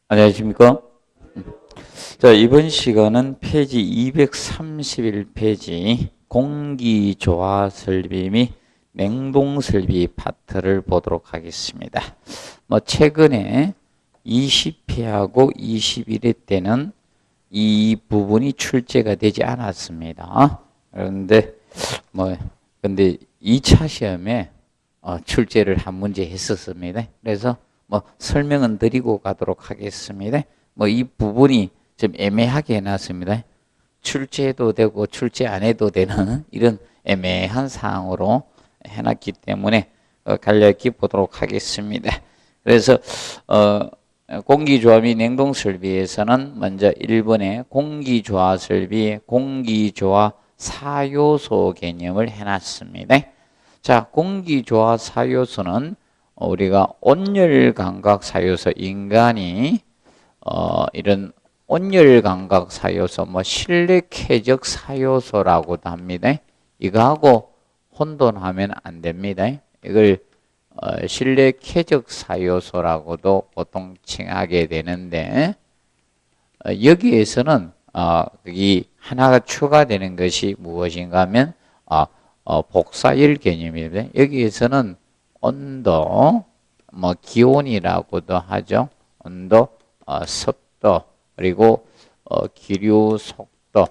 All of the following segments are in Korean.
안녕하십니까? 자, 이번 시간은 페이지 231페이지 공기조화 설비 및 냉동 설비 파트를 보도록 하겠습니다. 최근에 20회하고 21회 때는 이 부분이 출제가 되지 않았습니다. 그런데 근데 2차 시험에 출제를 한 문제 했었습니다. 그래서 설명은 드리고 가도록 하겠습니다. 이 부분이 좀 애매하게 해놨습니다. 출제해도 되고 출제 안 해도 되는 이런 애매한 사항으로 해놨기 때문에 간략히 보도록 하겠습니다. 그래서 공기조화 및 냉동 설비에서는 먼저 1번에 공기조화 설비, 공기조화 4요소 개념을 해놨습니다. 자, 공기조화 4요소는 우리가 온열감각 4요소, 인간이 이런 온열감각 4요소, 실내 쾌적 4요소라고도 합니다. 이거하고 혼돈하면 안 됩니다. 이걸 실내 쾌적 4요소라고도 보통 칭하게 되는데, 여기에서는 이 하나가 추가되는 것이 무엇인가 하면 복사열 개념입니다. 여기에서는 온도, 기온이라고도 하죠. 온도, 습도, 그리고 기류 속도,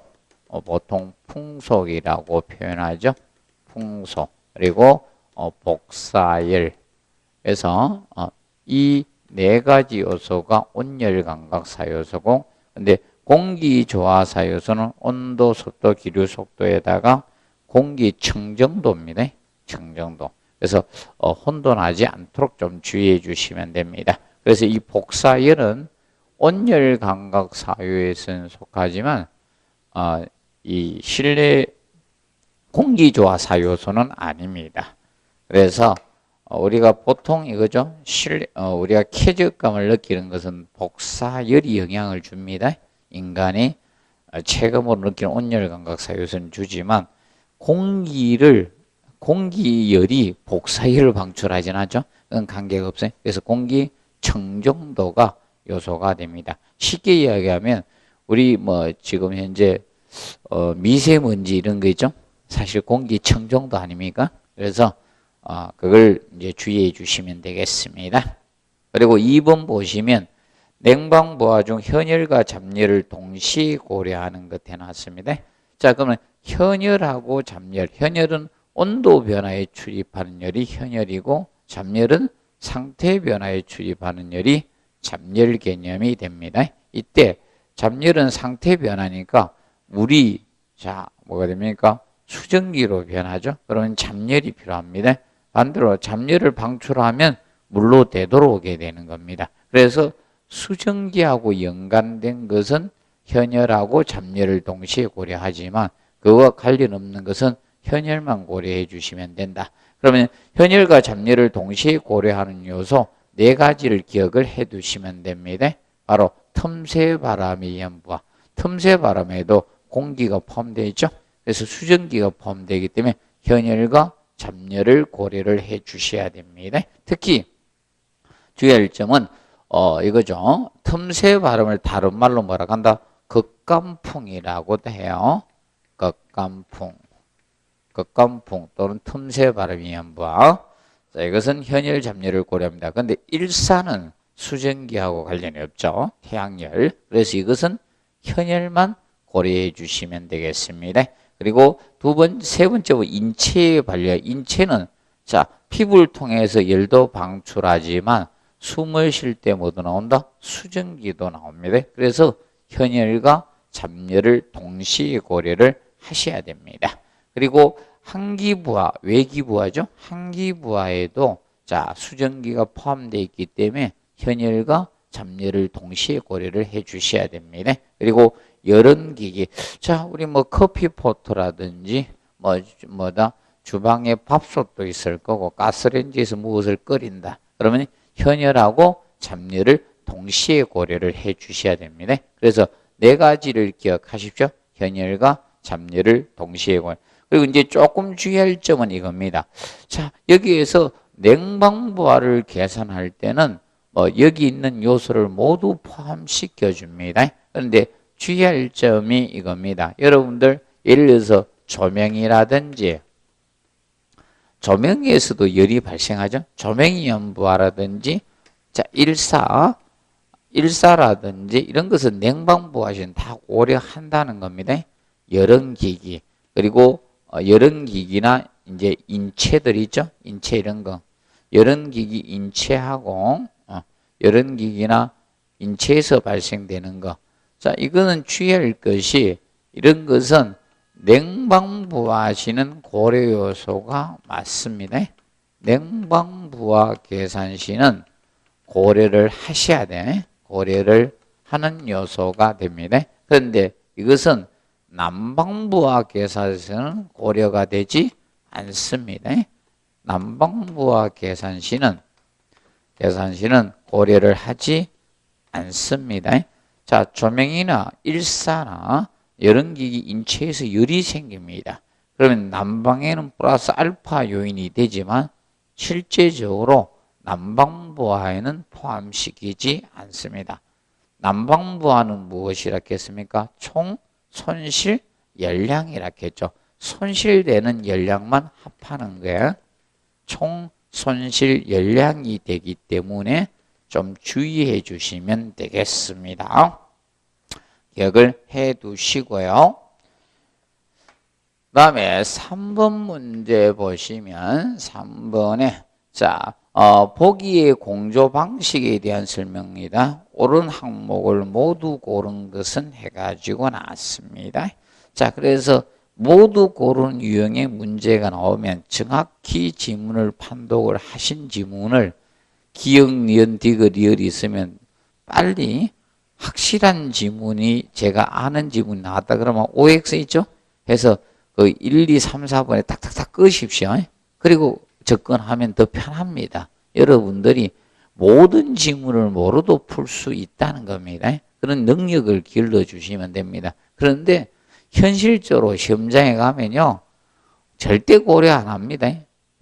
보통 풍속이라고 표현하죠. 풍속, 그리고 복사열. 그래서 이 네 가지 요소가 온열감각 4요소고, 근데 공기조화 4요소는 온도, 습도, 기류 속도에다가 공기 청정도입니다. 청정도. 그래서 혼돈하지 않도록 좀 주의해 주시면 됩니다. 그래서 이 복사열은 온열감각 4요소에는 속하지만 이 실내 공기조화 4요소는 아닙니다. 그래서 우리가 보통 이거죠. 우리가 쾌적감을 느끼는 것은 복사열이 영향을 줍니다. 인간이 체감으로 느끼는 온열감각 4요소는 주지만 공기열이 복사열을 방출하진 않죠. 그건 관계가 없어요. 그래서 공기 청정도가 요소가 됩니다. 쉽게 이야기하면 우리 지금 현재 미세먼지 이런 거 있죠. 사실 공기 청정도 아닙니까? 그래서 그걸 이제 주의해 주시면 되겠습니다. 그리고 2번 보시면 냉방부하 중 현열과 잡열을 동시에 고려하는 것 해놨습니다. 자, 그러면 현열하고 잡열, 현열은 온도 변화에 출입하는 열이 현열이고, 잡열은 상태 변화에 출입하는 열이 잡열 개념이 됩니다. 이때 잡열은 상태 변화니까 물이 뭐가 됩니까? 수증기로 변하죠. 그러면 잡열이 필요합니다. 반대로 잡열을 방출하면 물로 되돌아오게 되는 겁니다. 그래서 수증기하고 연관된 것은 현열하고 잡열을 동시에 고려하지만 그와 관련 없는 것은 현열만 고려해 주시면 된다. 그러면 현열과 잡열을 동시에 고려하는 요소 4가지를 기억을 해 두시면 됩니다. 바로 틈새 바람의 연부하. 틈새 바람에도 공기가 포함되어 있죠. 그래서 수증기가 포함되기 때문에 현열과 잡열을 고려를 해 주셔야 됩니다. 특히 주의할 점은 이거죠. 틈새 바람을 다른 말로 뭐라고 한다? 극감풍이라고도 해요. 극감풍 또는 틈새 바람의 연부하. 자, 이것은 현열, 잡열을 고려합니다. 그런데 일산은 수증기하고 관련이 없죠. 태양열. 그래서 이것은 현열만 고려해 주시면 되겠습니다. 그리고 세 번째로 인체에 관련. 인체는 피부를 통해서 열도 방출하지만 숨을 쉴 때 뭐도 나온다? 수증기도 나옵니다. 그래서 현열과 잡열을 동시에 고려를 하셔야 됩니다. 그리고 항기부하, 외기부하죠. 항기부하에도 수증기가 포함되어 있기 때문에 현열과 잡열을 동시에 고려를 해 주셔야 됩니다. 그리고 열은기기. 우리 커피포트라든지 주방에 밥솥도 있을 거고 가스레인지에서 무엇을 끓인다. 그러면 현열하고 잡열을 동시에 고려를 해 주셔야 됩니다. 그래서 4가지를 기억하십시오. 현열과 잡열을 동시에 고려. 그리고 이제 조금 주의할 점은 이겁니다. 여기에서 냉방부하를 계산할 때는 뭐 여기 있는 요소를 모두 포함시켜 줍니다. 그런데 주의할 점이 이겁니다. 여러분들 예를 들어서 조명이라든지 조명에서도 열이 발생하죠. 조명이 연부하라든지 자 일사라든지 이런 것은 냉방부하시는 다 고려한다는 겁니다. 여론기기 그리고 여론기기나 이제 인체들 있죠. 인체 이런 거 여론기기 인체하고 여론기기나 인체에서 발생되는 거. 자 이거는 주의할 것이 이런 것은 냉방부하시는 고려 요소가 맞습니다. 냉방부하 계산시는 고려를 하셔야 돼. 고려를 하는 요소가 됩니다. 그런데 이것은 난방부하 계산시는 고려가 되지 않습니다. 난방부하 계산시는 고려를 하지 않습니다. 자, 조명이나 일사나 여론기기 인체에서 열이 생깁니다. 그러면 난방에는 플러스 알파 요인이 되지만 실제적으로 난방부하에는 포함시키지 않습니다. 난방부하는 무엇이라 했습니까? 총 손실 열량이라 했죠. 손실되는 열량만 합하는 거예요. 총 손실 열량이 되기 때문에 좀 주의해 주시면 되겠습니다. 기억을 해 두시고요. 그 다음에 3번 문제 보시면 3번에 보기의 공조 방식에 대한 설명입니다. 옳은 항목을 모두 고른 것은 해가지고 나왔습니다. 자, 그래서 모두 고른 유형의 문제가 나오면 정확히 지문을 판독을 하신 지문을 기억, 니은, 디귿, 리을이 있으면 빨리 확실한 지문이 제가 아는 지문이 나왔다 그러면 OX 있죠? 해서 그 1, 2, 3, 4번에 딱딱딱 끄십시오. 그리고 접근하면 더 편합니다. 여러분들이 모든 지문을 모르도 풀 수 있다는 겁니다. 그런 능력을 길러주시면 됩니다. 그런데 현실적으로 시험장에 가면요. 절대 고려 안 합니다.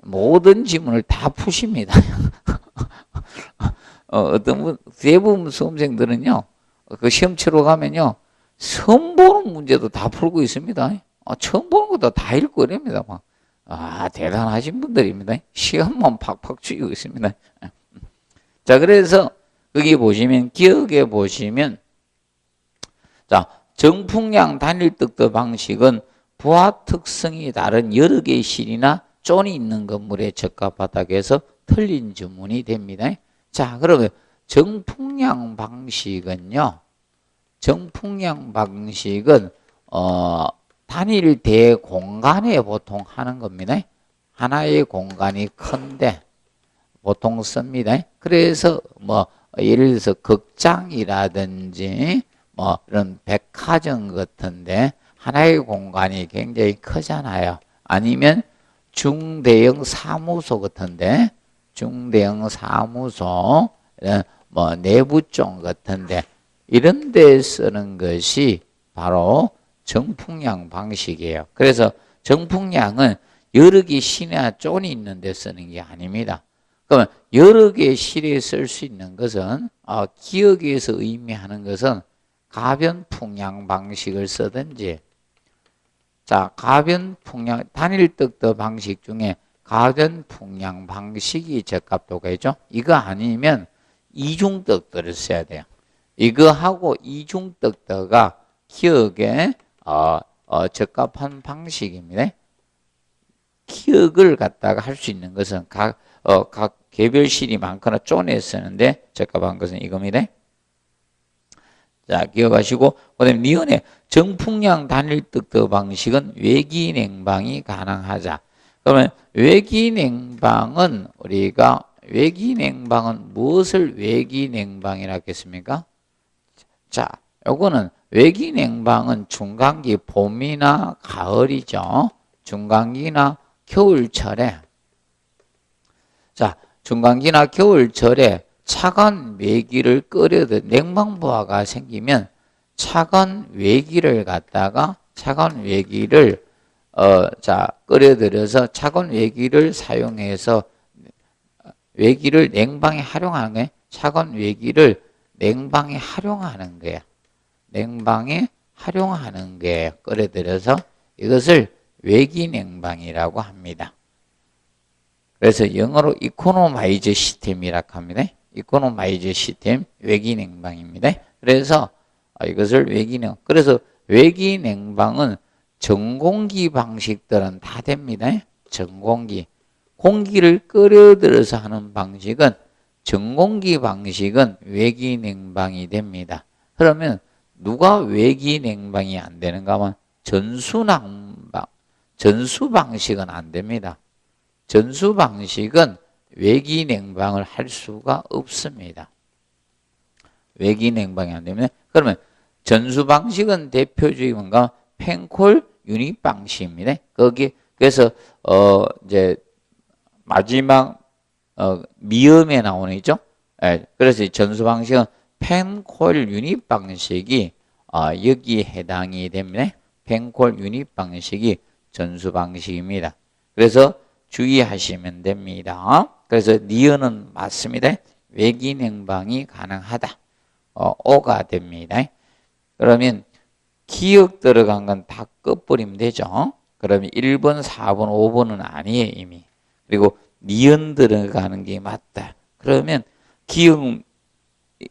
모든 지문을 다 푸십니다. 어떤 분, 대부분 수험생들은요. 그 시험 치러 가면요. 처음 보는 문제도 다 풀고 있습니다. 처음 보는 것도 다 읽고 이럽니다. 대단하신 분들입니다. 시간만 팍팍 죽이고 있습니다. 자, 그래서 거기 보시면, 기억에 보시면, 자, 정풍량 단일득도 방식은 부하 특성이 다른 여러 개의 실이나 쫀이 있는 건물의 적합 바닥에서 틀린 주문이 됩니다. 자, 그러면 정풍량 방식은요, 단일 대공간에 보통 하는 겁니다. 하나의 공간이 큰데 보통 씁니다. 그래서 예를 들어서 극장이라든지 이런 백화점 같은데 하나의 공간이 굉장히 크잖아요. 아니면 중대형 사무소 같은데 중대형 사무소 내부종 같은데 이런 데 쓰는 것이 바로 정풍량 방식이에요. 그래서 정풍량은 여러 개 실이나 쫀이 있는 데 쓰는 게 아닙니다. 그러면 여러 개의 실에 쓸 수 있는 것은 기억에서 의미하는 것은 가변풍량 방식을 쓰든지 자, 가변풍량 단일득도 방식 중에 가변풍량 방식이 적합도가 있죠. 이거 아니면 이중득도를 써야 돼요. 이거하고 이중득도가 기억에 적합한 방식입니다. 기억을 갖다가 할 수 있는 것은 각 개별실이 많거나 쫀에 쓰는데 적합한 것은 이겁니다. 자, 기억하시고, 그 다음에 니은의 정풍량 단일득도 방식은 외기냉방이 가능하자. 그러면 외기냉방은 무엇을 외기냉방이라 했겠습니까? 자, 요거는 외기냉방은 중간기 봄이나 가을이죠. 중간기나 겨울철에 중간기나 겨울철에 차가운 외기를 냉방부하가 생기면 차가운 외기를 끓여들여서 차가운 외기를 사용해서 외기를 냉방에 활용하는 거예요. 차가운 외기를 냉방에 활용하는 거야. 냉방에 활용하는 게 끌어들여서 이것을 외기 냉방이라고 합니다. 그래서 영어로 이코노마이즈 시스템이라고 합니다. 이코노마이즈 시스템 외기 냉방입니다. 그래서 이것을 외기 냉방. 그래서 외기 냉방은 전공기 방식들은 다 됩니다. 전공기. 공기를 끌어들여서 하는 방식은 전공기 방식은 외기 냉방이 됩니다. 그러면 누가 외기 냉방이 안 되는가 하면 전수 방식은 안 됩니다. 전수 방식은 외기 냉방을 할 수가 없습니다. 외기 냉방이 안 되면 그러면 전수 방식은 대표적인 뭔가 펜콜 유닛 방식입니다. 그래서 이제 마지막 미음에 나오는 있죠. 예, 그래서 전수 방식은 펜콜 유닛 방식이 여기에 해당이 됩니다. 펜콜 유닛 방식이 전수 방식입니다. 그래서 주의하시면 됩니다. 그래서 니은은 맞습니다. 외기 냉방이 가능하다. 오가 됩니다. 그러면 기역 들어간 건 다 끝버리면 되죠. 그러면 1번, 4번, 5번은 아니에요, 이미. 그리고 니은 들어가는 게 맞다. 그러면 기역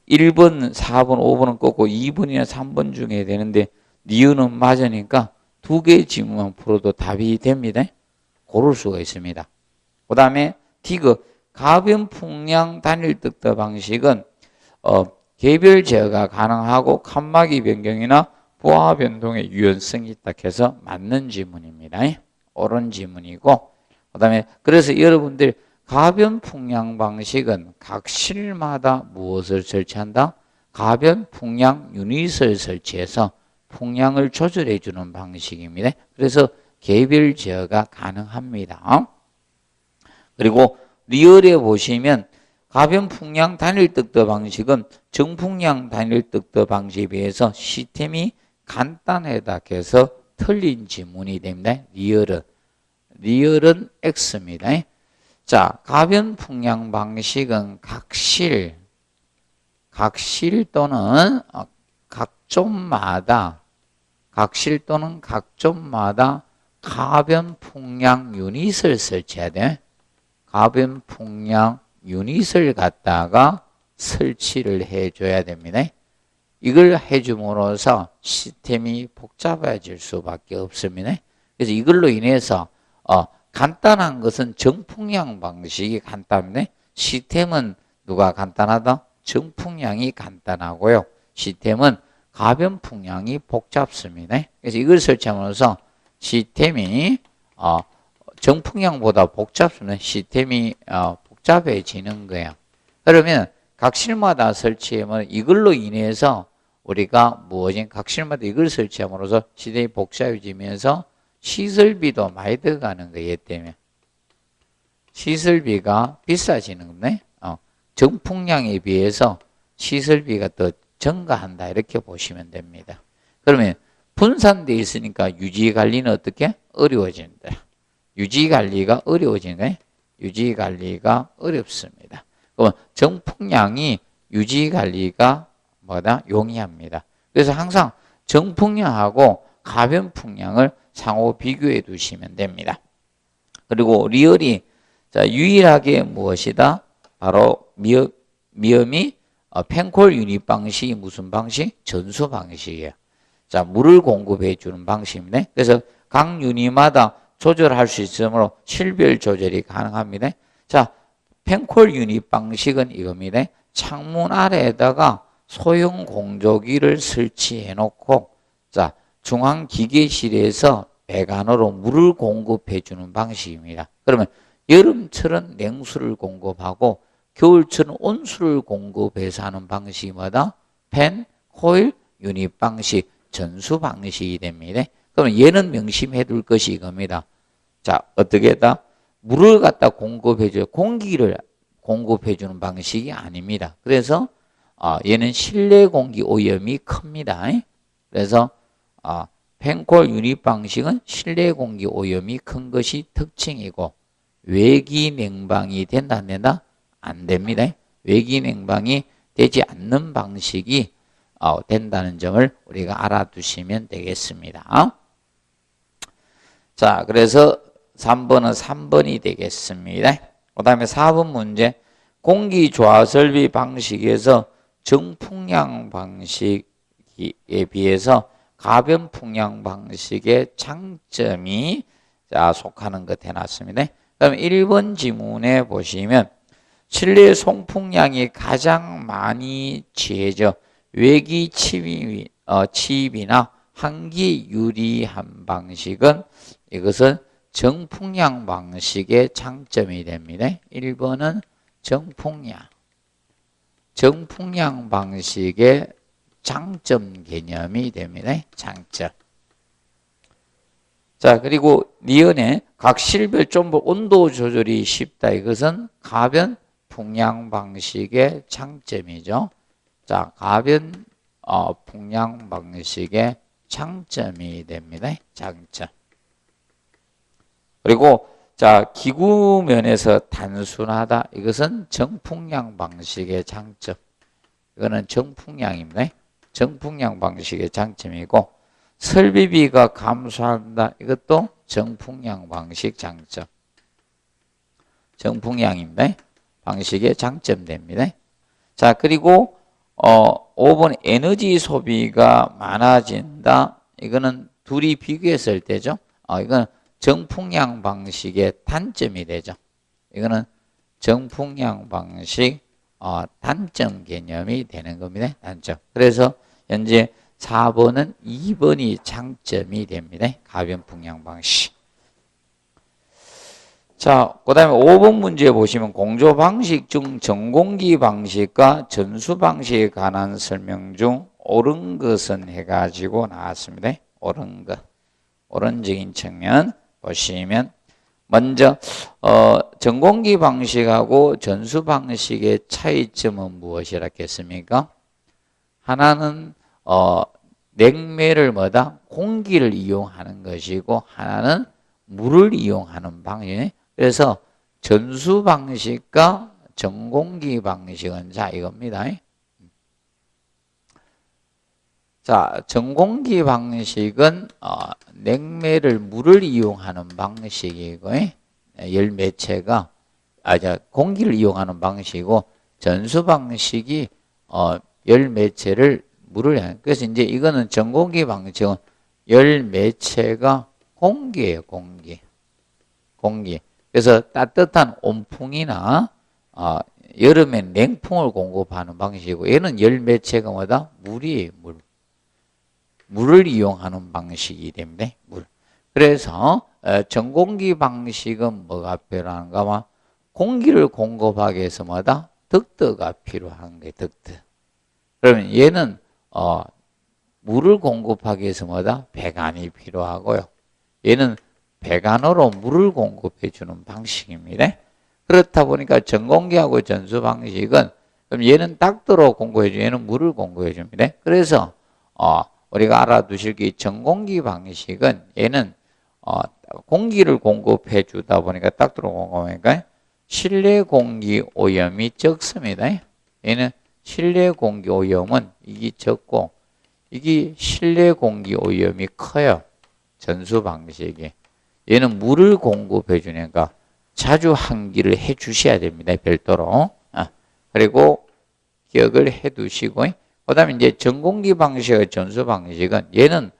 1번, 4번, 5번은 꺾고 2번이나 3번 중에 되는데 니은은 맞으니까 두 개 지문만 풀어도 답이 됩니다. 고를 수가 있습니다. 그 다음에 디귿 가변 풍량 단일 득도 방식은 개별 제어가 가능하고 칸막이 변경이나 보아 변동의 유연성이 있다 해서 맞는 지문입니다. 옳은 지문이고 그 다음에 그래서 여러분들 가변 풍량 방식은 각 실마다 무엇을 설치한다? 가변 풍량 유닛을 설치해서 풍량을 조절해 주는 방식입니다. 그래서 개별 제어가 가능합니다. 그리고 리얼에 보시면 가변 풍량 단일 득도 방식은 정풍량 단일 득도 방식에 비해서 시스템이 간단하다 해서 틀린 지문이 됩니다. 리얼은 X입니다. 자, 가변 풍량 방식은 각실 또는 각존마다 가변 풍량 유닛을 설치해야 돼. 가변 풍량 유닛을 갖다가 설치를 해줘야 됩니다. 이걸 해줌으로써 시스템이 복잡해질 수밖에 없습니다. 그래서 이걸로 인해서 간단한 것은 정풍량 방식이 간단합니다. 시스템은 누가 간단하다? 정풍량이 간단하고요. 시스템은 가변 풍량이 복잡습니다. 그래서 이걸 설치함으로써 시스템이 정풍량보다 복잡습니다. 시스템이 복잡해지는 거예요. 그러면 각 실마다 설치하면 이걸로 인해서 우리가 각 실마다 이걸 설치함으로써 시스템이 복잡해지면서 시설비도 많이 들어가는 거예요. 때문에 시설비가 비싸지는 겁니다. 정풍량에 비해서 시설비가 더 증가한다 이렇게 보시면 됩니다. 그러면 분산되어 있으니까 유지관리는 어떻게? 어려워진다. 유지관리가 어려워지는 거예요. 유지관리가 어렵습니다. 그러면 정풍량이 유지관리가 용이합니다. 그래서 항상 정풍량하고 가변풍량을 상호 비교해 두시면 됩니다. 그리고 리얼이 유일하게 무엇이다? 바로 미음이 펜콜 유닛 방식이 무슨 방식? 전수 방식이에요. 자, 물을 공급해 주는 방식입니다. 그래서 각 유닛마다 조절할 수 있으므로 실별 조절이 가능합니다. 자, 펜콜 유닛 방식은 이겁니다. 창문 아래에다가 소형 공조기를 설치해 놓고 자, 중앙 기계실에서 배관으로 물을 공급해 주는 방식입니다. 그러면 여름철은 냉수를 공급하고 겨울철은 온수를 공급해서 하는 방식이 뭐다? 펜, 코일, 유닛 방식, 전수 방식이 됩니다. 그러면 얘는 명심해 둘 것이 이겁니다. 자, 어떻게 했다? 물을 갖다 공급해줘요. 공기를 공급해주는 방식이 아닙니다. 그래서 얘는 실내 공기 오염이 큽니다. 그래서 펜콜 유닛 방식은 실내 공기 오염이 큰 것이 특징이고 외기 냉방이 된다 안 된다? 안 됩니다. 외기 냉방이 되지 않는 방식이 된다는 점을 우리가 알아두시면 되겠습니다. 자, 그래서 3번은 3번이 되겠습니다. 그 다음에 4번 문제. 공기 조화 설비 방식에서 정풍량 방식에 비해서 가변 풍량 방식의 장점이 속하는 것 해놨습니다. 그다음 1번 지문에 보시면 실내 송풍량이 가장 많이 취해져 외기 침입이나 환기 유리한 방식은 이것은 정풍량 방식의 장점이 됩니다. 1번은 정풍량 방식의 장점 개념이 됩니다. 장점. 자, 그리고 니은에 각 실별 좀 온도 조절이 쉽다. 이것은 가변 풍량 방식의 장점이죠. 자, 가변 풍량 방식의 장점이 됩니다. 장점. 그리고 자, 기구 면에서 단순하다. 이것은 정풍량 방식의 장점. 이거는 정풍량입니다. 정풍량 방식의 장점이고, 설비비가 감소한다. 이것도 정풍량 방식 장점. 정풍량입니다. 방식의 장점됩니다. 자, 그리고 5번 에너지 소비가 많아진다. 이거는 둘이 비교했을 때죠. 이건 정풍량 방식의 단점이 되죠. 이거는 정풍량 방식 단점 개념이 되는 겁니다. 단점. 그래서 현재 4번은 2번이 장점이 됩니다. 가변 풍량 방식. 자, 그 다음에 5번 문제 보시면 공조 방식 중 전공기 방식과 전수 방식에 관한 설명 중 옳은 것은 해가지고 나왔습니다. 옳은 것. 옳은적인 측면 보시면 먼저 전공기 방식하고 전수 방식의 차이점은 무엇이라겠습니까? 하나는 냉매를 공기를 이용하는 것이고 하나는 물을 이용하는 방식. 그래서 전수 방식과 전공기 방식은 자 이겁니다. 자, 전공기 방식은 냉매를 물을 이용하는 방식이고 열 매체가 공기를 이용하는 방식이고 전수 방식이 열 매체를 물을 그래서 이제 이거는 전공기 방식은 열 매체가 공기예요. 공기. 그래서 따뜻한 온풍이나 여름엔 냉풍을 공급하는 방식이고 얘는 열 매체가 물이에요. 물을 이용하는 방식이 됩니다. 물. 그래서 전공기 방식은 뭐가 필요한가 하면 공기를 공급하기 위해서 덕트가 필요한 거예요. 덕트. 그러면 얘는 물을 공급하기 위해서 배관이 필요하고요. 얘는 배관으로 물을 공급해 주는 방식입니다. 그렇다 보니까 전공기하고 전수 방식은 그럼 얘는 닥터로 공급해 주고 얘는 물을 공급해 줍니다. 그래서 우리가 알아두실 게 전공기 방식은 얘는 공기를 공급해 주다 보니까 닥터로 공급하니까 실내 공기 오염이 적습니다. 얘는 실내 공기 오염은 이게 적고 이게 실내 공기 오염이 커요. 전수 방식이. 얘는 물을 공급해 주니까 자주 환기를 해 주셔야 됩니다. 별도로. 그리고 기억을 해 두시고 그 다음에 이제 전공기 방식의 전수 방식은 얘는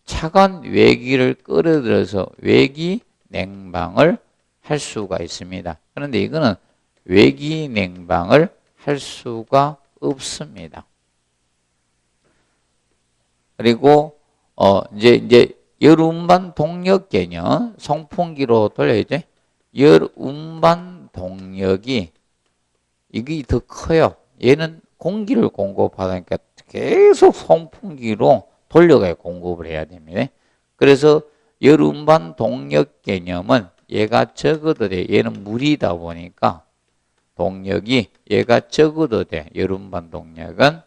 차가운 외기를 끌어들여서 외기 냉방을 할 수가 있습니다. 그런데 이거는 외기 냉방을 할 수가 없습니다. 그리고 이제 열운반 동력 개념 송풍기로 돌려야죠. 열운반 동력이 이게 더 커요. 얘는 공기를 공급하니까 계속 송풍기로 돌려가야 공급을 해야 됩니다. 그래서 열운반 동력 개념은 얘가 적어도 돼. 얘는 물이다 보니까 동력이 얘가 적어도 돼. 열운반 동력은.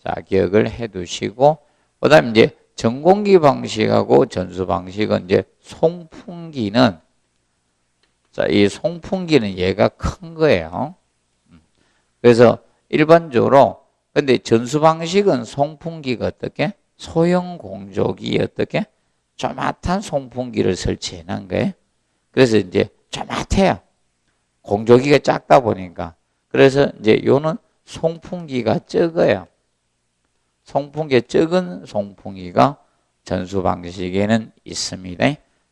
자, 기억을 해 두시고 그 다음에 이제 전공기 방식하고 전수 방식은 이제 송풍기는 자, 이 송풍기는 얘가 큰 거예요. 그래서 일반적으로 근데 전수 방식은 송풍기가 어떻게? 소형 공조기 어떻게? 조그맣한 송풍기를 설치해 놓은 거예요. 그래서 이제 조그맣해요. 공조기가 작다 보니까. 그래서 이제 요는 송풍기가 적어요. 송풍기가 적은 송풍기가 전수 방식에는 있습니다.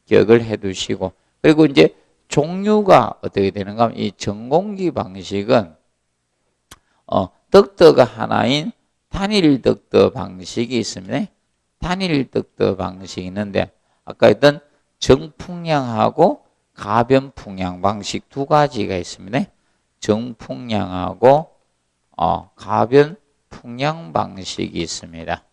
기억을 해 두시고. 그리고 이제 종류가 어떻게 되는가 하면 이 전공기 방식은 덕터가 하나인 단일 덕터 방식이 있습니다. 단일 덕터 방식이 있는데 아까 했던 정풍량하고 가변풍량 방식 두 가지가 있습니다. 정풍량하고 가변풍량 방식이 있습니다.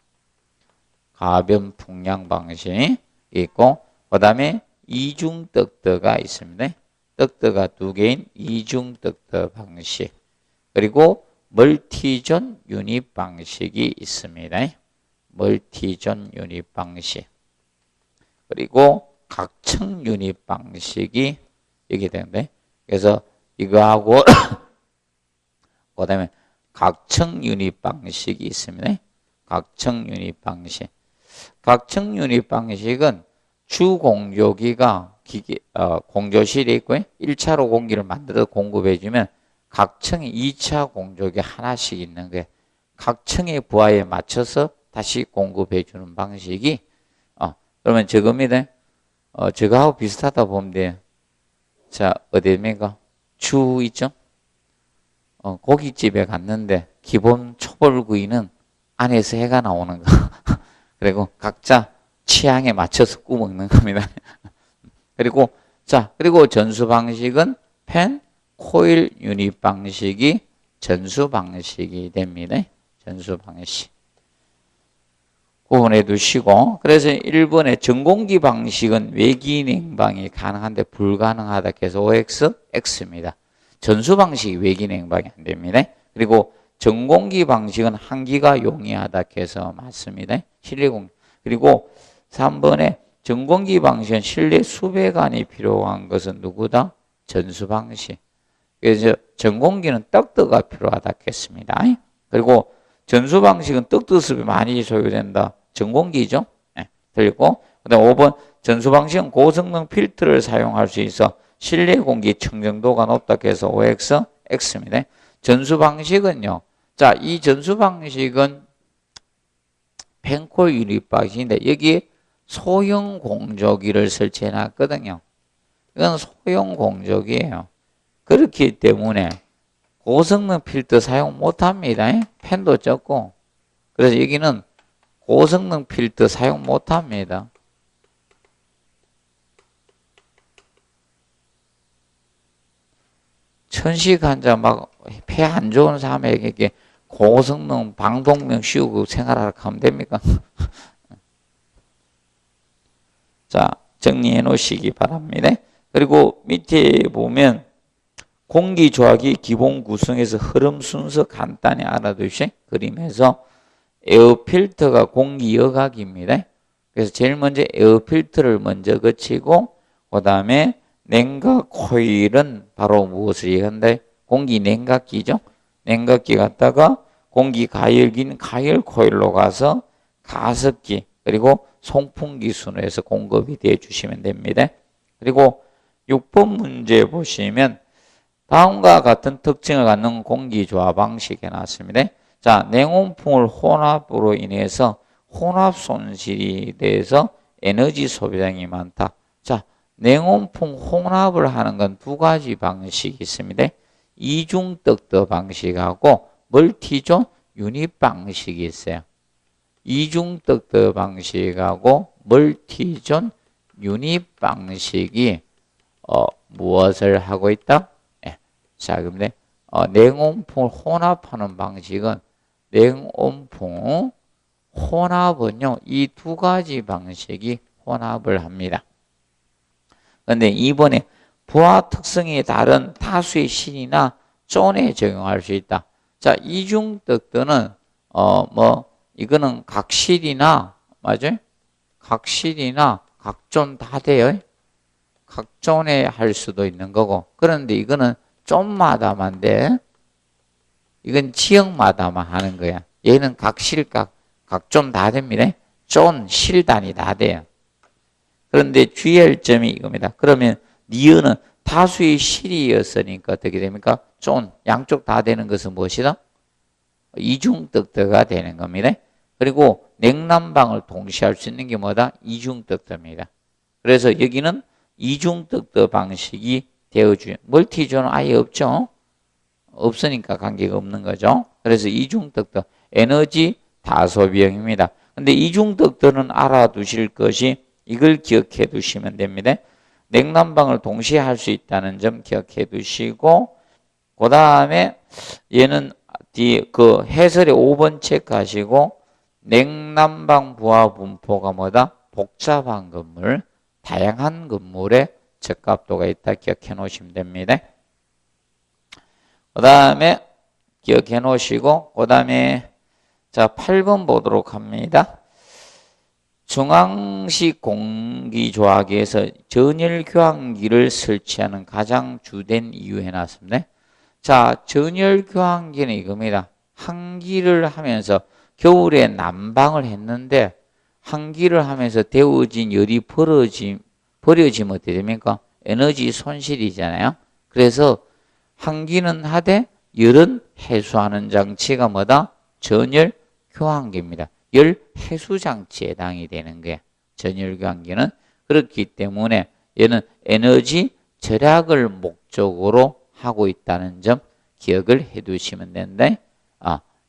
가변풍량 방식이 있고 그 다음에 이중 덕터가 있습니다. 덕터가 두 개인 이중 덕터 방식 그리고 멀티존 유닛 방식이 있습니다. 멀티존 유닛 방식 그리고 각층 유닛 방식이 여기 되는데 그래서 이거하고 그 다음에 각층 유닛 방식이 있습니다. 각층 유닛 방식 각층 유닛 방식은 주 공조기가 공조실에 있고 1차로 공기를 만들어 공급해 주면 각 층에 2차 공조기 하나씩 있는 거예요. 각 층의 부하에 맞춰서 다시 공급해 주는 방식이 그러면 저겁니다. 저거하고 비슷하다 보면 돼요. 자, 어디입니까? 주 있죠? 고깃집에 갔는데 기본 초벌구이는 안에서 해가 나오는 거. 그리고 각자 취향에 맞춰서 구워 먹는 겁니다. 그리고 전수 방식은 펜, 코일 유닛 방식이 전수 방식이 됩니다. 전수 방식. 구분해 두시고 그래서 1번의 전공기 방식은 외기 냉방이 가능한데 불가능하다 해서 OX, X입니다. 전수 방식이 외기 냉방이 안 됩니다. 그리고 전공기 방식은 한기가 용이하다 해서 맞습니다. 실내 공기. 그리고 3번에 전공기 방식은 실내 수배관이 필요한 것은 누구다? 전수 방식. 그래서 전공기는 떡떠가 필요하다 했습니다. 그리고 전수 방식은 떡떠습이 많이 소요된다. 전공기죠. 네, 들리고 그다음 5번 전수 방식은 고성능 필터를 사용할 수 있어 실내 공기 청정도가 높다 해서 OX, X입니다. 전수 방식은요. 자, 이 전수 방식은 펜콜 유닛 방식인데 여기에 소형 공조기를 설치해 놨거든요. 이건 소형 공조기예요. 그렇기 때문에 고성능 필터 사용 못합니다. 펜도 적고. 그래서 여기는 고성능 필터 사용 못합니다. 천식 환자 막 폐 안 좋은 사람에게 고성능 방독면 씌우고 생활하라 하면 됩니까? 자, 정리해 놓으시기 바랍니다. 그리고 밑에 보면 공기 조화기 기본 구성에서 흐름 순서 간단히 알아두시 그림에서 에어 필터가 공기 여각입니다. 그래서 제일 먼저 에어 필터를 먼저 거치고 그 다음에 냉각 코일은 바로 무엇을 얘기한다? 공기 냉각기죠. 냉각기 갔다가 공기 가열기는 가열 코일로 가서 가습기 그리고 송풍기 순으로 공급이 되어 주시면 됩니다. 그리고 6번 문제 보시면 다음과 같은 특징을 갖는 공기 조화 방식이 나왔습니다. 자, 냉온풍을 혼합으로 인해서 혼합 손실이 돼서 에너지 소비량이 많다. 자, 냉온풍 혼합을 하는 건 두 가지 방식이 있습니다. 이중 덕터 방식하고 멀티존 유닛 방식이 있어요. 이중 덕터 방식하고 멀티존 유닛 방식이 무엇을 하고 있다? 자, 그런데 냉온풍을 혼합하는 방식은 냉온풍 혼합은요, 이 두 가지 방식이 혼합을 합니다. 그런데 이번에 부하 특성이 다른 다수의 신이나 존에 적용할 수 있다. 자, 이중 덕터는 이거는 각실이나 맞아요? 각실이나 각존 다 돼요. 각존에 할 수도 있는 거고. 그런데 이거는 존마다만 돼. 이건 지역마다만 하는 거야. 얘는 각존 다 됩니다. 존, 실단이 다 돼요. 그런데 주의할 점이 이겁니다. 그러면 니은은 다수의 실이었으니까 어떻게 됩니까? 존, 양쪽 다 되는 것은 무엇이다? 이중득더가 되는 겁니다. 그리고 냉난방을 동시에 할 수 있는 게 뭐다? 이중득더입니다. 그래서 여기는 이중득더 방식이 되어줘요. 멀티존은 아예 없죠? 없으니까 관계가 없는 거죠. 그래서 이중득더, 에너지 다소비용입니다. 근데 이중득더는 알아두실 것이 이걸 기억해 두시면 됩니다. 냉난방을 동시에 할 수 있다는 점 기억해 두시고, 그 다음에 얘는 그 해설의 5번 체크하시고, 냉난방 부하 분포가 뭐다? 복잡한 건물, 다양한 건물에 적합도가 있다 기억해 놓으시면 됩니다. 그 다음에 기억해 놓으시고, 그 다음에 자 8번 보도록 합니다. 중앙식 공기조화기에서 전열 교환기를 설치하는 가장 주된 이유 해놨습니다. 자, 전열 교환기는 이겁니다. 한기를 하면서 겨울에 난방을 했는데 한기를 하면서 데워진 열이 버려지면 어떻게 됩니까? 에너지 손실이잖아요. 그래서 한기는 하되 열은 해소하는 장치가 뭐다? 전열 교환기입니다. 열 해수 장치에 해당이 되는 거야. 전열 교환기는. 그렇기 때문에 얘는 에너지 절약을 목적으로 하고 있다는 점 기억을 해 두시면 되는데,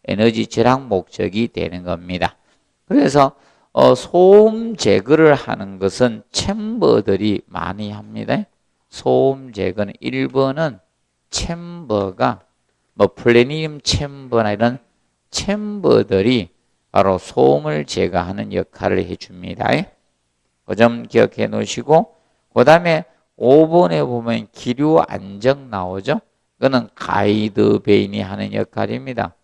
에너지 절약 목적이 되는 겁니다. 그래서 소음 제거를 하는 것은 챔버들이 많이 합니다. 소음 제거는 1번은 챔버가 플래니엄 챔버나 이런 챔버들이 바로 소음을 제거하는 역할을 해줍니다. 그 점 기억해 놓으시고, 그 다음에 5번에 보면 기류 안정 나오죠. 그거는 가이드 베인이 하는 역할입니다.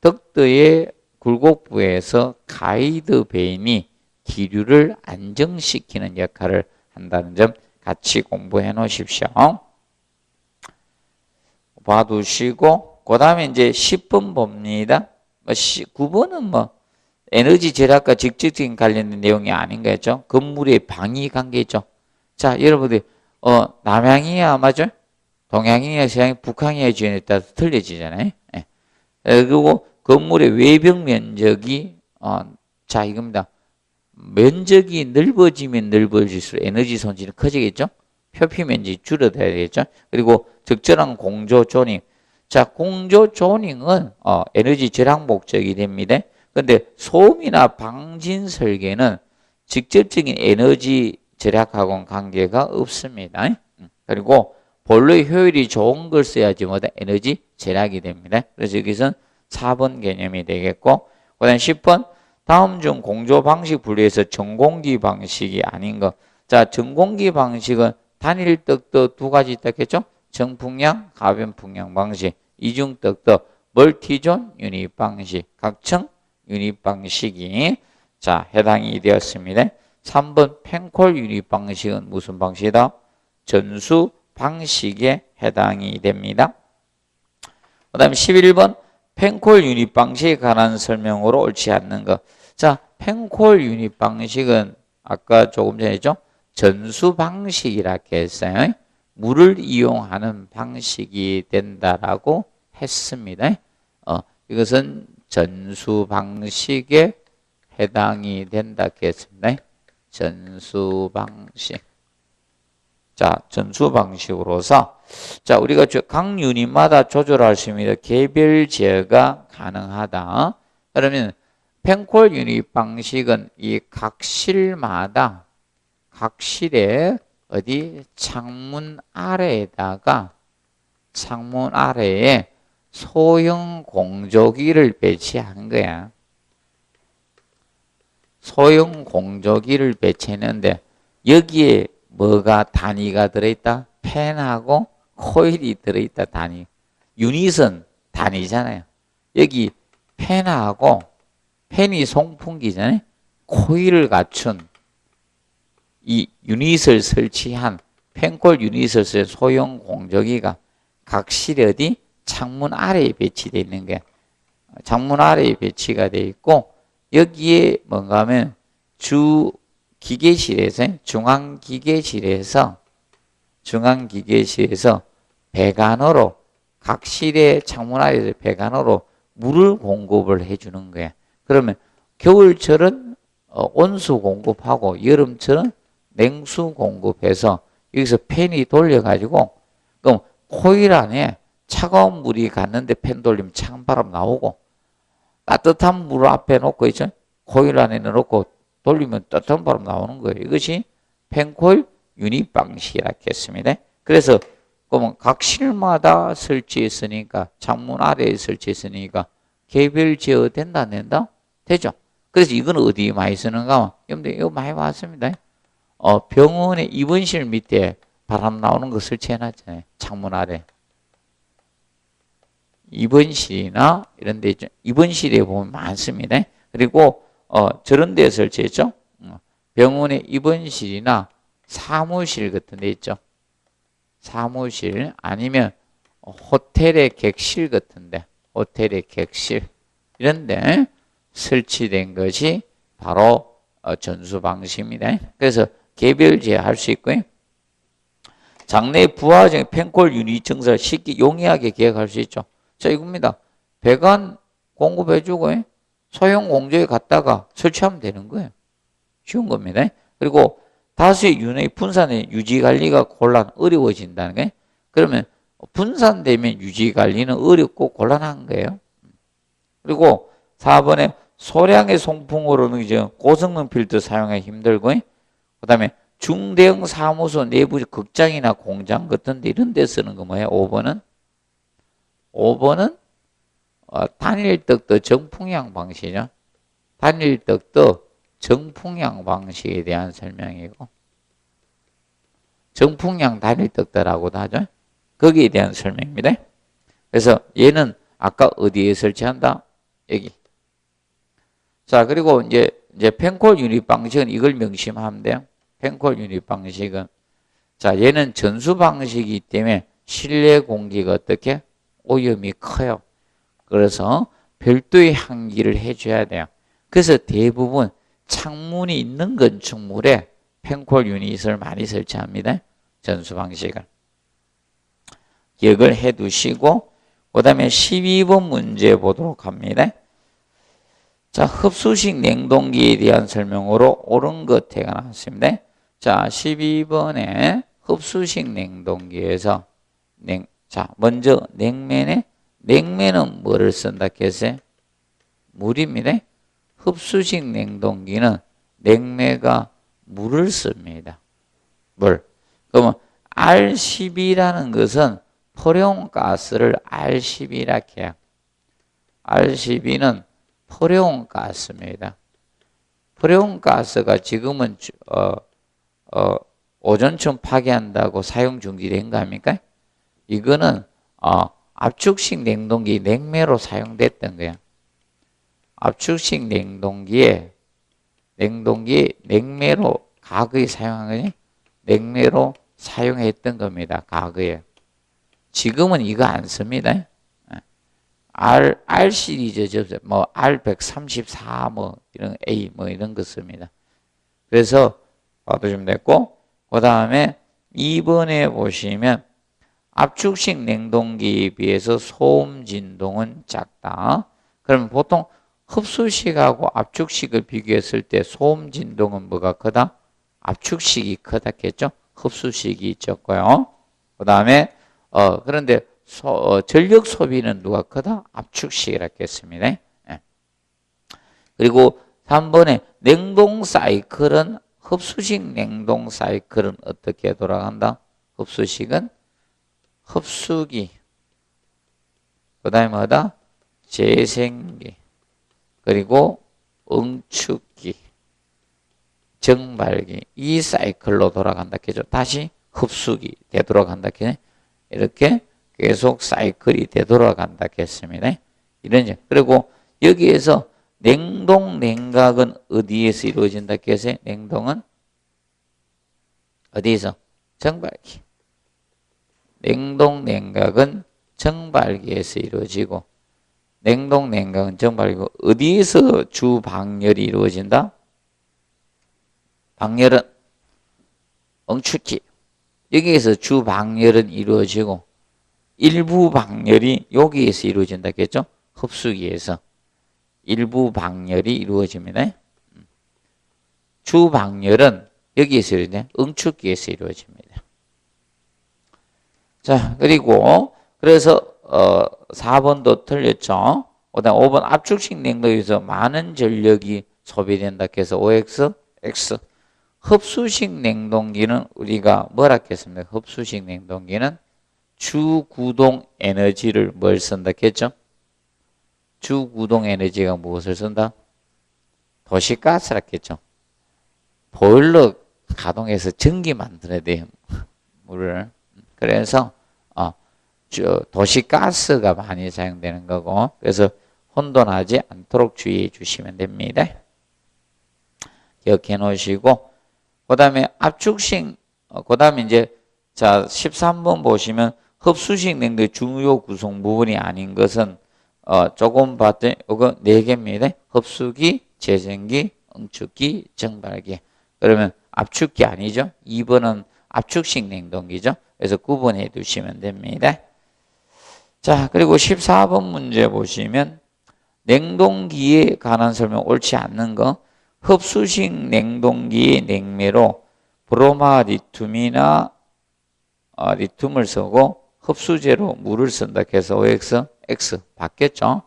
덕더의 굴곡부에서 가이드 베인이 기류를 안정시키는 역할을 한다는 점 같이 공부해 놓으십시오. 봐두시고, 그 다음에 이제 10번 봅니다. 9번은 에너지 절약과 직접적인 관련된 내용이 아닌 거죠. 건물의 방위 관계죠. 자, 여러분들, 남향이야, 맞죠? 동양이야, 서양이, 북한이야, 주변에 따라서 틀려지잖아요. 예. 그리고 건물의 외벽 면적이, 자, 이겁니다. 면적이 넓어지면 넓어질수록 에너지 손실이 커지겠죠? 표피 면적이 줄어들어야 되겠죠? 그리고 적절한 공조 조닝. 자, 공조 조닝은 에너지 절약 목적이 됩니다. 그런데 소음이나 방진 설계는 직접적인 에너지 절약하고는 관계가 없습니다. 그리고 본래의 효율이 좋은 걸 써야지 뭐다 에너지 절약이 됩니다. 그래서 여기서는 4번 개념이 되겠고, 그 다음 10번 다음 중 공조 방식 분류에서 전공기 방식이 아닌 것. 자, 전공기 방식은 단일 떡도 두 가지 있다 했죠? 정풍량, 가변풍량 방식, 이중떡도, 멀티존 유닛 방식, 각층 유닛 방식이 자 해당이 되었습니다. 3번 펜콜 유닛 방식은 무슨 방식이다? 전수 방식에 해당이 됩니다. 그 다음에 11번 펜콜 유닛 방식에 관한 설명으로 옳지 않는 것. 자, 펜콜 유닛 방식은 아까 조금 전에 했죠? 전수 방식이라고 했어요. 물을 이용하는 방식이 된다라고 했습니다. 이것은 전수 방식에 해당이 된다 했습니다. 전수 방식. 자, 전수 방식으로서 자, 우리가 각 유닛마다 조절할 수 있습니다. 개별 제어가 가능하다. 그러면 펜콜 유닛 방식은 이 각 실마다 각 실에 어디 창문 아래에다가 창문 아래에 소형 공조기를 배치한 거야. 소형 공조기를 배치했는데 여기에 뭐가 단위가 들어있다? 펜하고 코일이 들어있다. 단위. 유닛은 단위잖아요. 여기 펜하고 펜이 송풍기잖아요. 코일을 갖춘 이 유닛을 설치한 펜콜 유닛을 쓴 소형 공조기가 각 실에 어디? 창문 아래에 배치되어 있는 거야. 창문 아래에 배치가 되어 있고 여기에 뭔가 하면 주 기계실에서 중앙기계실에서 배관으로 각 실의 창문 아래에서 배관으로 물을 공급을 해주는 거야. 그러면 겨울철은 온수 공급하고 여름철은 냉수 공급해서 여기서 팬이 돌려가지고 그럼 코일 안에 차가운 물이 갔는데 팬 돌리면 차가운 바람 나오고 따뜻한 물을 앞에 놓고 있죠. 코일 안에 넣어놓고 돌리면 따뜻한 바람 나오는 거예요. 이것이 팬코일 유닛 방식이라 했습니다. 그래서 그러면 각 실마다 설치했으니까 창문 아래에 설치했으니까 개별 제어 된다 안 된다? 되죠. 그래서 이건 어디에 많이 쓰는가? 여러분들 이거 많이 봤습니다. 병원의 입원실 밑에 바람 나오는 거 설치해놨잖아요. 창문 아래. 입원실이나 이런 데 있죠. 입원실에 보면 많습니다. 그리고 저런 데 설치했죠. 병원의 입원실이나 사무실 같은 데 있죠. 사무실 아니면 호텔의 객실 같은데 호텔의 객실 이런 데 설치된 것이 바로 전수 방식입니다. 그래서 개별 제어할 수 있고요. 장내 부하적 펜콜 유닛 증설을 쉽게 용이하게 계획할 수 있죠. 자, 이겁니다. 배관 공급해주고 소형 공조에 갔다가 설치하면 되는 거예요. 쉬운 겁니다. 그리고 다수의 윤의 분산의 유지 관리가 어려워진다는 거예요. 그러면 분산되면 유지 관리는 어렵고 곤란한 거예요. 그리고 4번에 소량의 송풍으로는 이제 고성능 필터 사용하기 힘들고, 그 다음에 중대형 사무소 내부 극장이나 공장 같은 데 이런 데 쓰는 거 뭐예요? 5번은 단일떡도 정풍향 방식이죠. 단일떡도 정풍향 방식에 대한 설명이고, 정풍향 단일떡도라고도 하죠. 거기에 대한 설명입니다. 그래서 얘는 아까 어디에 설치한다? 여기. 자, 그리고 이제 펜콜 유닛 방식은 이걸 명심하면 돼요. 펜콜 유닛 방식은. 자, 얘는 전수 방식이기 때문에 실내 공기가 어떻게? 오염이 커요. 그래서 별도의 환기를 해줘야 돼요. 그래서 대부분 창문이 있는 건축물에 펜콜 유닛을 많이 설치합니다. 전수 방식을. 기억을 해 두시고, 그 다음에 12번 문제 보도록 합니다. 자, 흡수식 냉동기에 대한 설명으로 옳은 것태가 나왔습니다. 자, 12번에 흡수식 냉동기에서 자, 먼저 냉매는 뭐를 쓴다 했어요? 물입니다. 흡수식 냉동기는 냉매가 물을 씁니다. 물. 그러면 R12라는 것은 포레온가스를 R12라 해요. R12는 포레온가스입니다. 포레온가스가 지금은 오존층 파괴한다고 사용 중지된 거 아닙니까? 이거는 압축식 냉동기 냉매로 사용됐던 거야. 압축식 냉동기에 냉매로 과거에 사용한 거니? 냉매로 사용했던 겁니다. 과거에. 지금은 이거 안 씁니다. R 시리즈, 뭐, R134, 뭐, 이런 A, 뭐, 이런 거 씁니다. 그래서, 봐두시면 됐고, 그 다음에 2번에 보시면, 압축식 냉동기에 비해서 소음 진동은 작다. 그러면 보통 흡수식하고 압축식을 비교했을 때 소음 진동은 뭐가 크다? 압축식이 크다 했죠? 흡수식이 적고요. 그 다음에, 그런데, 전력 소비는 누가 크다? 압축식이라고 했습니다. 예. 그리고 3번에 냉동 사이클은 흡수식 냉동 사이클은 어떻게 돌아간다? 흡수식은 흡수기, 그 다음에 뭐다? 재생기, 그리고 응축기, 정발기, 이 사이클로 돌아간다 했죠. 다시 흡수기 되돌아간다 했네. 이렇게 계속 사이클이 되돌아간다 했습니다. 이런 점. 그리고 여기에서 냉동 냉각은 어디에서 이루어진다 했어요? 냉동은 어디에서? 정발기. 냉동 냉각은 정발기에서 이루어지고 냉동 냉각은 정발기고 어디에서 주 방열이 이루어진다? 방열은 응축기 여기에서 주 방열은 이루어지고 일부 방열이 여기에서 이루어진다겠죠? 흡수기에서 일부 방열이 이루어집니다. 주 방열은 여기에서 이루어지네. 응축기에서 이루어집니다. 자, 그리고 그래서 4번도 틀렸죠. 그다음 5번 압축식 냉동에서 많은 전력이 소비된다 해서 OX, X. 흡수식 냉동기는 우리가 뭐라 했습니까? 흡수식 냉동기는 주구동 에너지를 뭘 쓴다 했죠? 주구동 에너지가 무엇을 쓴다? 도시가스라 했죠. 보일러 가동해서 전기 만들어야 돼요. 물을. 그래서 도시가스가 많이 사용되는 거고 그래서 혼돈하지 않도록 주의해 주시면 됩니다. 기억해 놓으시고 그 다음에 압축식 그 다음에 이제 자 13번 보시면 흡수식 냉동의 중요 구성 부분이 아닌 것은 조금 봤더니 이거 4개입니다. 흡수기, 재생기, 응축기, 정발기. 그러면 압축기 아니죠? 2번은 압축식 냉동기죠. 그래서 구분해 두시면 됩니다. 자, 그리고 14번 문제 보시면 냉동기에 관한 설명 옳지 않는 거. 흡수식 냉동기의 냉매로 브로마리튬이나 리튬을 쓰고 흡수제로 물을 쓴다 해서 OX, X 바뀌었죠.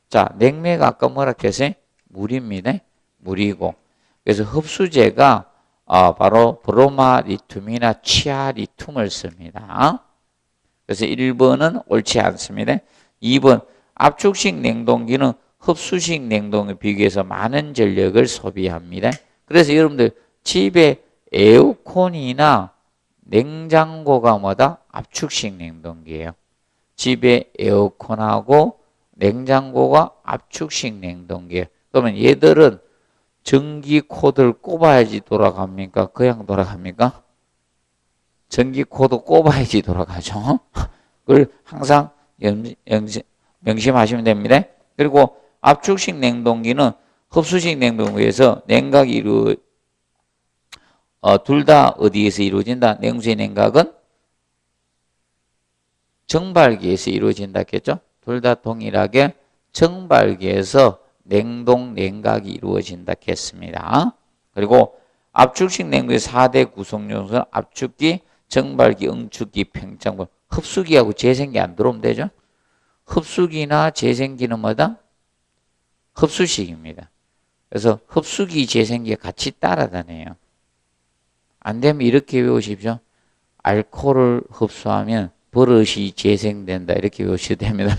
자, 냉매가 아까 뭐라 했어요? 물입니다. 물이고. 그래서 흡수제가 바로 브로마리튬이나 치아리튬을 씁니다. 그래서 1번은 옳지 않습니다. 2번 압축식 냉동기는 흡수식 냉동에 비교해서 많은 전력을 소비합니다. 그래서 여러분들 집에 에어컨이나 냉장고가 뭐다? 압축식 냉동기예요. 집에 에어컨하고 냉장고가 압축식 냉동기예요. 그러면 얘들은 전기 코드를 꼽아야지 돌아갑니까? 그냥 돌아갑니까? 전기 코드 꼽아야지 돌아가죠. 그걸 항상 명심하시면 됩니다. 그리고 압축식 냉동기는 흡수식 냉동기에서 냉각이 둘 다 어디에서 이루어진다? 냉수의 냉각은 정발기에서 이루어진다 했겠죠? 둘 다 동일하게 정발기에서 냉동 냉각이 이루어진다 했습니다. 그리고 압축식 냉동의 4대 구성 요소는 압축기, 정발기, 응축기, 팽창부. 흡수기하고 재생기 안 들어오면 되죠? 흡수기나 재생기는 뭐다? 흡수식입니다. 그래서 흡수기, 재생기가 같이 따라다녀요. 안 되면 이렇게 외우십시오. 알코올을 흡수하면 버릇이 재생된다. 이렇게 외우셔도 됩니다.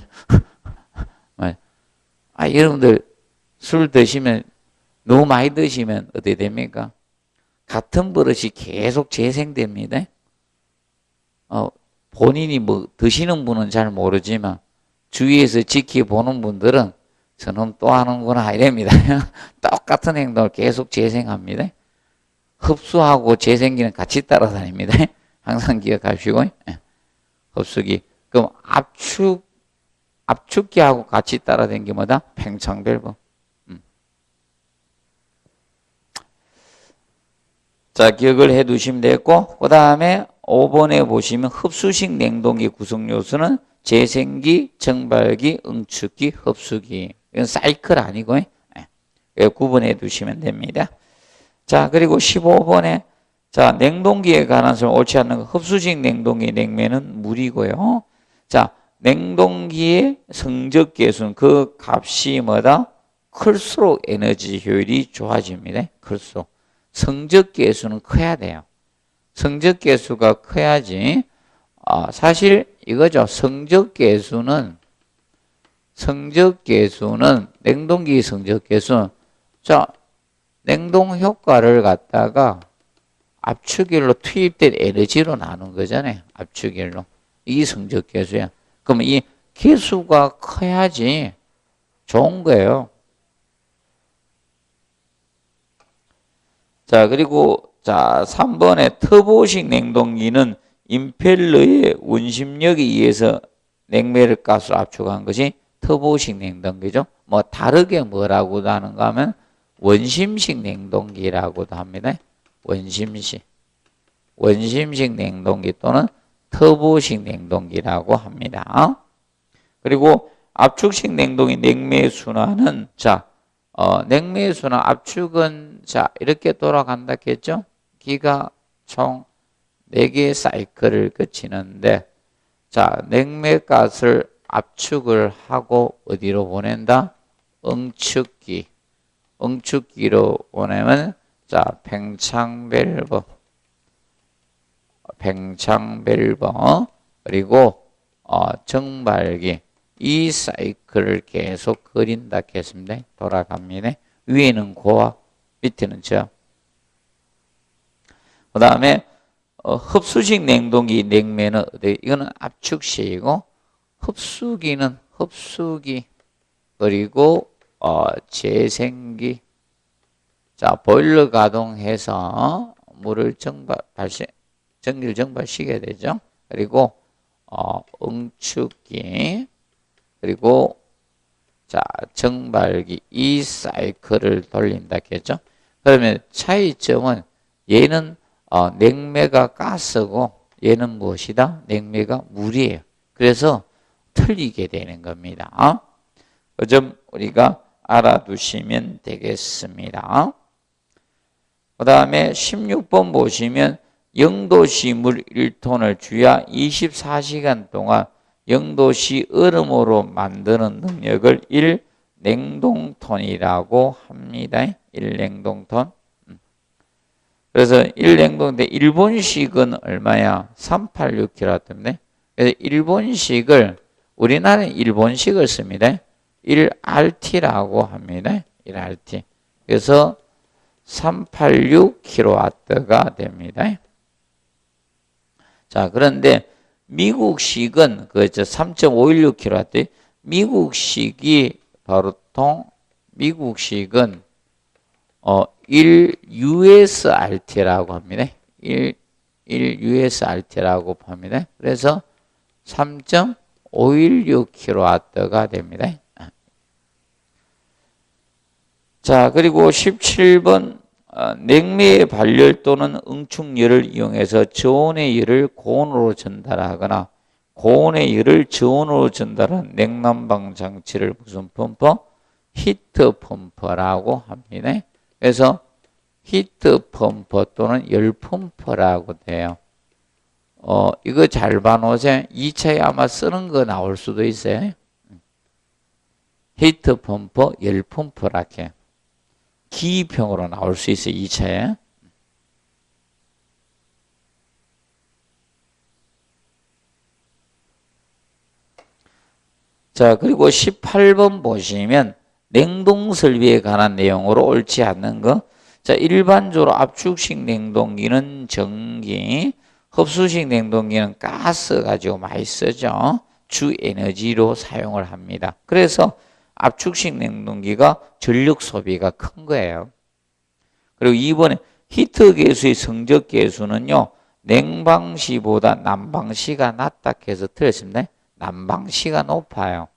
여러분들 술 드시면 너무 많이 드시면 어떻게 됩니까? 같은 버릇이 계속 재생됩니다. 본인이 뭐 드시는 분은 잘 모르지만 주위에서 지켜보는 분들은 저놈 또 하는구나 이랍니다. 똑같은 행동을 계속 재생합니다. 흡수하고 재생기는 같이 따라다닙니다. 항상 기억하시고. 흡수기. 그럼 압축기하고 같이 따라다니는 게 뭐다? 팽창밸브. 자, 기억을 해 두시면 되겠고, 그 다음에 5번에 보시면 흡수식 냉동기 구성 요소는 재생기, 정발기, 응축기, 흡수기. 이건 사이클 아니고, 구분해 두시면 됩니다. 자, 그리고 15번에, 자, 냉동기에 관한 설명 옳지 않는 거. 흡수식 냉동기 냉매는 물이고요. 자, 냉동기의 성적 계수는 그 값이 뭐다? 클수록 에너지 효율이 좋아집니다. 클수록. 성적 계수는 커야 돼요. 성적 계수가 커야지. 사실 이거죠. 성적 계수는 냉동기 성적 계수는 자, 냉동 효과를 갖다가 압축열로 투입된 에너지로 나눈 거잖아요. 압축열로. 이 성적 계수야. 그러면 이 계수가 커야지 좋은 거예요. 자, 그리고 자, 3번에 터보식 냉동기는 임펠러의 원심력에 의해서 냉매를 가스로 압축한 것이 터보식 냉동기죠. 뭐 다르게 뭐라고도 하는가 하면 원심식 냉동기라고도 합니다. 원심식 냉동기 또는 터보식 냉동기라고 합니다. 그리고 압축식 냉동기 냉매 순환은 냉매 순환 압축은 이렇게 돌아간다 했죠. 기가 총 4개의 사이클을 거치는데 냉매가스를 압축을 하고 어디로 보낸다? 응축기로 보내면 팽창밸브 그리고 정발기 이 사이클을 계속 그린다 했습니다. 돌아갑니다. 위에는 고와 밑에는 저. 그 다음에 흡수식 냉동기 냉매는 이거는 압축식이고 흡수기는 흡수기 그리고 재생기 보일러 가동해서 물을 전기를 정발시켜야 되죠. 그리고 응축기 그리고 정발기 이 사이클을 돌린다 했죠. 그러면 차이점은 얘는 냉매가 가스고 얘는 무엇이다? 냉매가 물이에요. 그래서 틀리게 되는 겁니다. 그 점 우리가 알아두시면 되겠습니다. 그 다음에 16번 보시면 0도씨 물 1톤을 주야 24시간 동안 0도씨 얼음으로 만드는 능력을 1냉동톤이라고 합니다. 1냉동톤. 그래서 1냉동인데 일본식은 얼마야? 386kW인데 그래서 일본식을 우리나라는 일본식을 씁니다. 1RT라고 합니다. 1RT. 그래서 386kW가 됩니다. 그런데 미국식은 3.516kW. 미국식이 미국식은 1USRT라고 합니다. 1USRT라고 합니다. 그래서 3.516kW가 됩니다. 그리고 17번 냉매의 발열 또는 응축열을 이용해서 저온의 열을 고온으로 전달하거나 고온의 열을 저온으로 전달한 냉난방 장치를 무슨 펌프? 히트 펌프라고 합니다. 그래서 히트 펌프 또는 열 펌프라고 돼요. 이거 잘 봐놓으세요. 2차에 아마 쓰는 거 나올 수도 있어요. 히트 펌프, 열 펌프라게. 기입형으로 나올 수 있어요. 2차에. 그리고 18번 보시면 냉동 설비에 관한 내용으로 옳지 않는 거. 일반적으로 압축식 냉동기는 전기, 흡수식 냉동기는 가스 가지고 많이 쓰죠. 주 에너지로 사용을 합니다. 그래서 압축식 냉동기가 전력 소비가 큰 거예요. 그리고 이번에 히트 계수의 성적 계수는요. 냉방시보다 난방시가 낮다 해서 틀렸습니다. 난방시가 높아요.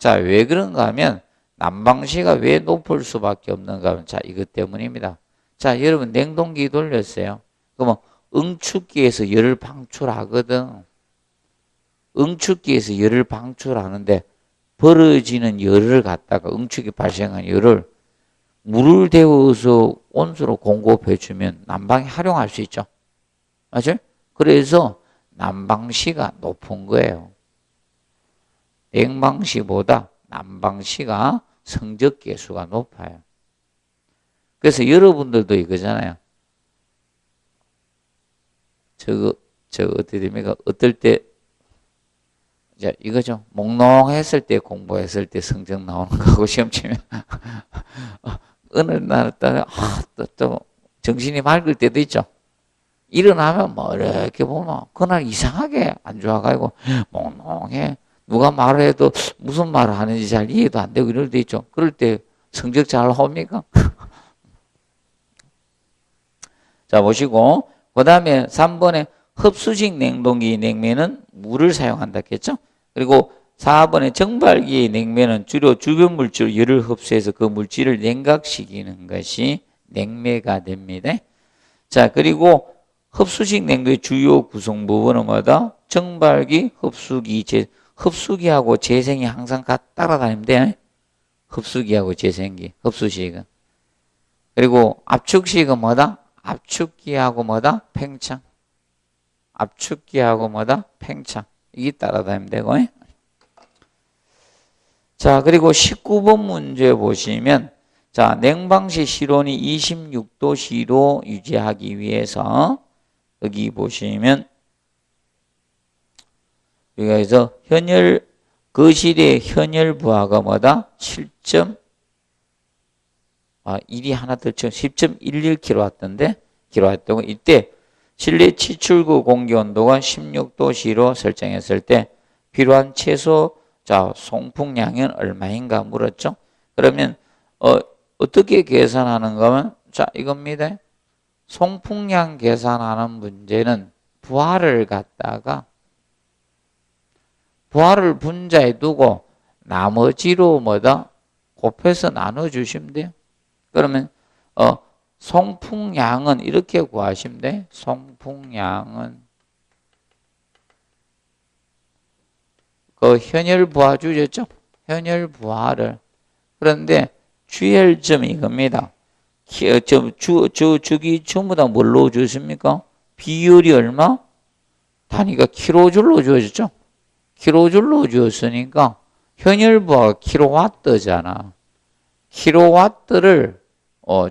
왜 그런가 하면 난방시가 왜 높을 수밖에 없는가 하면 이것 때문입니다. 여러분 냉동기 돌렸어요. 그러면 응축기에서 열을 방출하거든. 응축기에서 열을 방출하는데 벌어지는 열을 갖다가 응축이 발생한 열을 물을 데워서 온수로 공급해 주면 난방에 활용할 수 있죠. 맞아요? 그래서 난방시가 높은 거예요. 냉방시보다 난방시가 성적 계수가 높아요. 그래서 여러분들도 이거잖아요. 저거 어떻게 됩니까? 어떨 때 이거죠. 몽롱했을 때 공부했을 때 성적 나오는 거하고 시험 치면 어느 날 또 정신이 맑을 때도 있죠. 일어나면 이렇게 보면 그날 이상하게 안 좋아가지고 몽롱해. 누가 말을 해도 무슨 말을 하는지 잘 이해도 안 되고 이럴 때 있죠. 그럴 때 성적 잘 나옵니까? 보시고 그 다음에 3번에 흡수식 냉동기 냉매는 물을 사용한다 했죠. 그리고 4번의 정발기의 냉매는 주로 주변 물질 열을 흡수해서 그 물질을 냉각시키는 것이 냉매가 됩니다. 자, 그리고 흡수식 냉도의 주요 구성 부분은 뭐다? 정발기, 흡수기하고 재생이 항상 따라다니면 돼. 흡수기하고 재생기, 흡수식은. 그리고 압축식은 뭐다? 압축기하고 뭐다? 팽창. 압축기하고 뭐다? 팽창. 이게 따라다니면 되고. 자, 그리고 19번 문제 보시면, 자, 냉방시 실온이 26도씨로 유지하기 위해서, 여기 보시면, 여기서 거실의 현열 부하가 뭐다? 1이 하나 더 쳐, 10.11kW인데, kW고, 이때 실내 치출구 공기 온도가 16도씨로 설정했을 때, 필요한 최소 자, 송풍량은 얼마인가 물었죠? 그러면, 어떻게 계산하는 거면, 자, 이겁니다. 송풍량 계산하는 문제는 부하를 갖다가, 부하를 분자에 두고 나머지로 뭐다? 곱해서 나눠주시면 돼요. 그러면, 송풍량은 이렇게 구하시면 돼. 송풍량은 그 현열 부하 주셨죠? 현열 부하를. 그런데 주혈점이 이겁니다. 주기 전부 다 뭘로 주십니까? 비율이 얼마? 단위가 킬로줄로 주어졌죠? 킬로줄로 주었으니까 현열 부하가 킬로와트잖아. 킬로와트를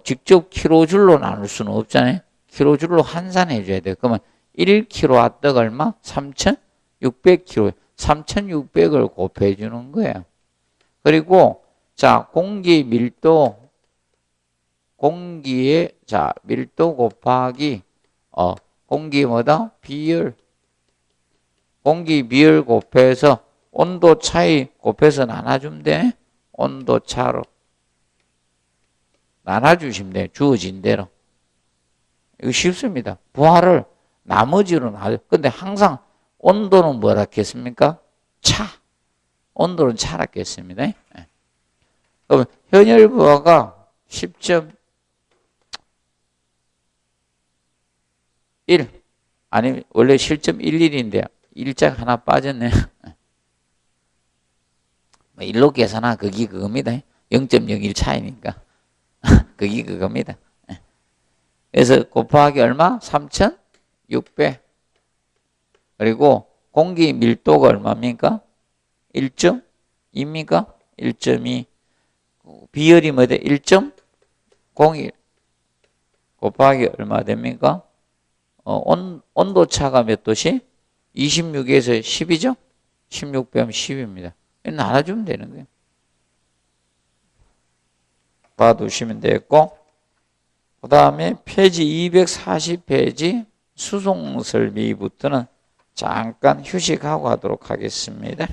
직접 킬로줄로 나눌 수는 없잖아요. 킬로줄로 환산해 줘야 돼. 그러면 1킬로와트가 얼마? 3,600kg. 3,600을 곱해 주는 거예요. 그리고 자, 공기의 밀도 곱하기 공기 뭐다? 비율. 공기 비율 곱해서 온도 차이 곱해서 나눠주면 돼. 온도 차로 나눠주시면 돼. 주어진 대로. 이거 쉽습니다. 부하를 나머지로 나눠. 근데 항상 온도는 뭐라 했습니까? 차. 온도는 차라겠습니다. 그럼 현열 부하가 10.1 아니 원래 7.11인데 1짝 하나 빠졌네. 1로 계산하 그게 그겁니다. 0.01 차이니까. 그게 그겁니다. 그래서 곱하기 얼마? 3,600. 그리고 공기 밀도가 얼마입니까? 1.2입니까? 1.2. 비율이 뭐다? 1.01 곱하기 얼마 됩니까? 온도 차가 몇 도시? 26에서 10이죠? 16 빼면 10입니다. 나눠주면 되는 거예요. 봐두시면 되겠고, 그 다음에 페이지 240페이지 수송 설비부터는 잠깐 휴식하고 하도록 하겠습니다.